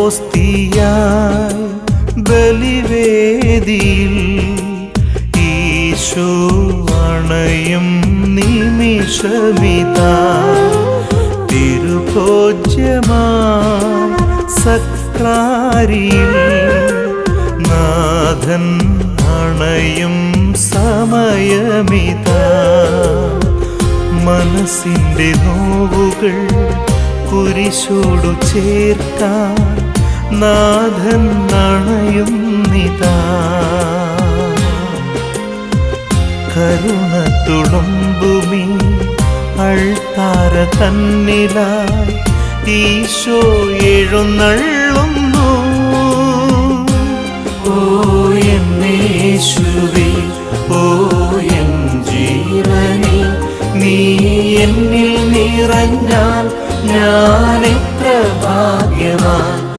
ഹോസ്തിയായി ബലിവേദിയിൽ ഈശോ അണയും നിമിഷമിതാ തിരുഭോജ്യമാ സക്രാരിയിൽ നാഥൻ അണയും സമയമിതാ മനസ്സിൻ്റെ നോവുകൾ കുരിശോടു ചേർക്കാൻ നാഥൻ അണയുന്നിതാ കരുണ തുളുമ്പുമീ അൾത്താര തന്നിലായി ഈശോ എഴുന്നള്ളി